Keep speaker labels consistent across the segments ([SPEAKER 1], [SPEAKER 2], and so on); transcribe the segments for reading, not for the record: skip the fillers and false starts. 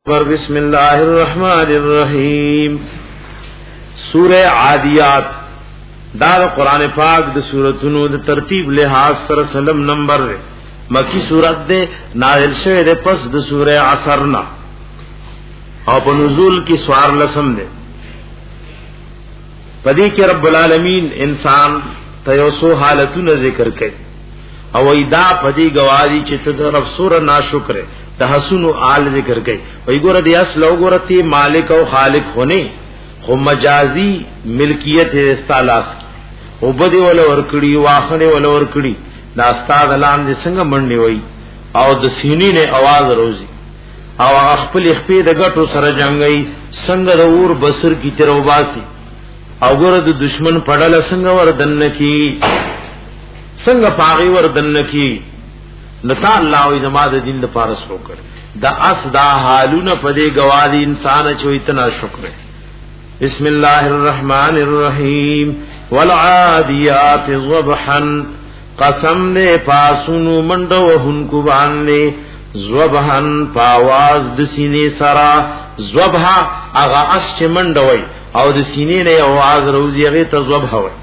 [SPEAKER 1] بسم اللہ الرحمن الرحیم سورہ عادیات دا قرآن پاک د سورتونو د ترتیب لحاظ سره سلم نمبر مکی سورت دے نازل شوه دے پس د سورہ عصرنا او په نزول کی سوار لسم دے پدې کې رب العالمین انسان تیوسو حالتونه ذکر کړي او ایدا پدې گواہی چې ته رب سور ناشکر د حسنو آل ذکر کئی وی گورا دی اصل او گورا تی مالک او خالق ہونے خو مجازی ملکیت استعلاس کی او بدی والا ورکڑی واخنے والا ورکڑی دا استاد علام دی سنگا مننی وی او د سینی نے آواز روزی او اخپل اخپی دا گٹو سر جنگئی سنگا دا اور بسر کی تیرو باسی او گورا دا دشمن پڑل سنگا وردن کی سنگا پاغی وردن کی نتا اللہ وی زما دا دین دا پارس روکر دا اس دا حالون پدے گوادی انسان چو اتنا شکر بسم اللہ الرحمن الرحیم والعادیات ضبحا قسم دے پاسونو منڈو ہنکو باندے ضبحا پاواز دسینے سرا ضبحا اغا اس چے منڈوئی او دسینے نے آواز روزی اغیتا ضبحوئی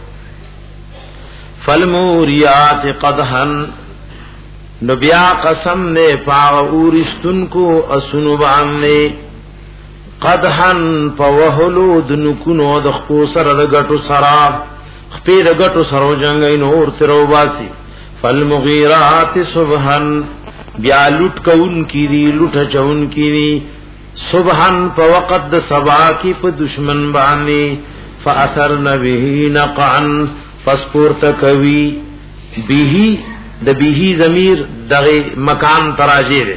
[SPEAKER 1] فالموریات قدحا نو بیا قسم نے پاغ اورشتن کو اسنو باندے قدحن پوہلو دنکنو دخپو سر رگٹو سراب خپی رگٹو سرو جنگین اور ترو باسی فالمغیرات صبحن بیا لٹ کون کی دی لٹ چون کی دی صبحن پا وقت سبا کی پا دشمن باندے فاثرن بیہی نقعن فسپورت کوی بیہی د بیہی ضمیر دغه مکان تراجی دے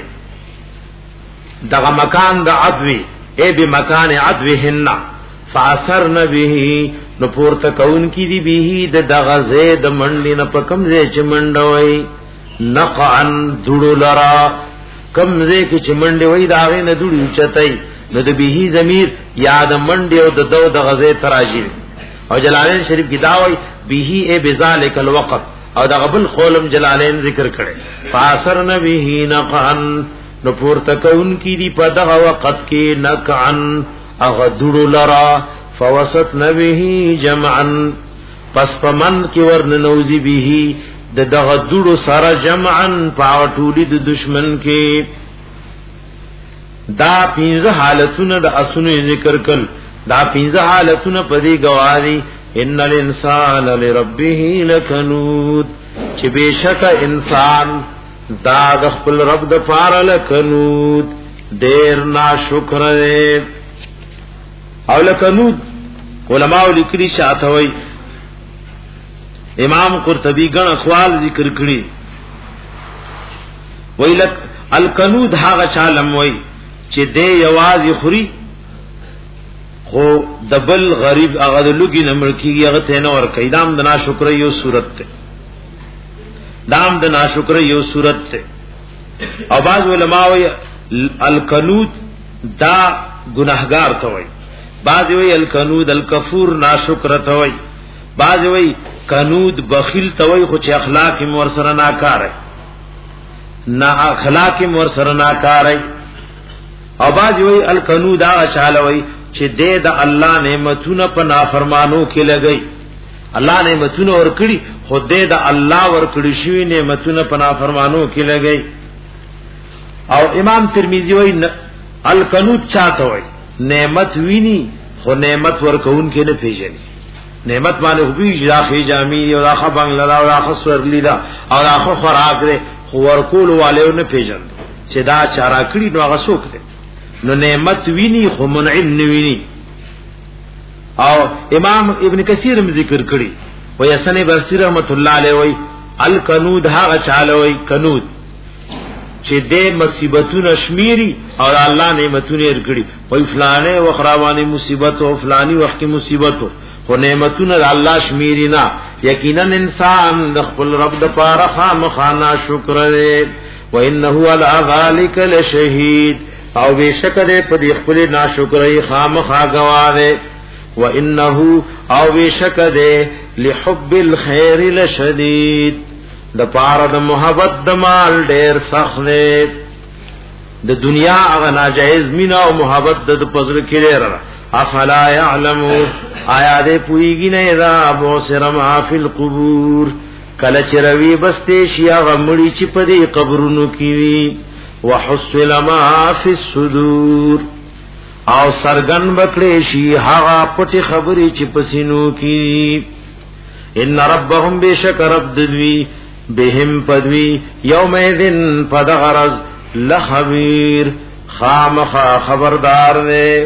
[SPEAKER 1] دغه مکان د عدوی اے بی مکان عدوهن فاثرن بیہی نو پورته کون کی دی بیہی د دغه زید منډی نه پکم زی چمنډوي نقعن دړو لرا کم زی کی چمنډي وای داغه نه دړو چتای نو د بیہی ضمیر یاد منډی او د دو دغه زی تراجی او جلالین شریف کی داوی بیہی اے بذالک الوقت او دا قبل خولم جلالین ذکر کرے فاثر نبیہی نقعن نپور تکون کی دی پا دغا وقت کی نقعن اغدڑو لرا فوسط نبیہی جمعن پس پا من کی ورن نوزی بیہی دغا دڑو سر جمعن پاوٹولی د دشمن کی دا پینز حالتون دا اسنو ذکر کل دا پینز حالتون پا دی گواری ان الانسان لربه لکنود چې بشک انسان دا د خپل رب د پاره لکنود ډیر ناشکر دی او لکنود علماء لیکلي شاته وای امام قرطبی غن اقوال ذکر کړي وای لک الکنود هغه چالم وای چې دې یواز خوري خو دبل غریب هغه د لوګي نمبر کیږي هغه ته نه ور کیدام د ناشکر یو صورت ته دام د ناشکر یو صورت ته او باز علماء وی الکنود دا گناهګار ته وای باز وی الکنود الکفور ناشکر ته وای باز وی کنود بخیل ته وای خو چې اخلاق مور سره ناکار نه اخلاق مور سره ناکار او باز وی الکنود هغه چاله وای چې دې د الله نعمتونه په نافرمانو کې لګي الله نعمتونه ورکړي خو دې د الله ورکړي شوی نعمتونه په نافرمانو کې لګي او امام ترمذی وایي القنوت چاته وایي نعمت ویني خو نعمت ورکون کې نه پیژني نعمت باندې خو به ځاخي جامي او راخه بنگلا او راخه سورلی دا او راخه خوراک دې خو ورکول والے نه پیژن چې دا چارا کړی نو هغه څوک دی نو نعمت ویني خو منعم نویني او امام ابن کثیر ذکر کړي وای حسن بصری رحمت الله علیه وای الکنود هغه چاله وای کنود چې دې مصیبتونه شمیري او الله نعمتونه ورکړي وای فلانه وخراوانی مصیبت او فلانی وخت مصیبت خو نعمتونه الله شمیري نه یقینا انسان د خپل رب د پاره خامخانا شکر دې و انه علی ذلک لشهید او بیشک دے پدی خپل ناشکری خامخا گواوے و انه او بیشک دے لحب الخير لشدید د پاره د محبت د مال ډیر سخت دے د دنیا هغه ناجایز مینا او محبت د پزړه کې لري افلا يعلمو آیا دې پویږي نه دا بوسر ما فی القبور کله چروي بسته شي هغه مړی چې په دې قبرونو کې وي وحصل ما فی الصدور او سرګن بکړې شي هغه پټي خبرې چې پسینو کې ان ربهم بشک رب دوی بهم پدوی یومئذن پدغرز لخبیر خامخا خبردار دے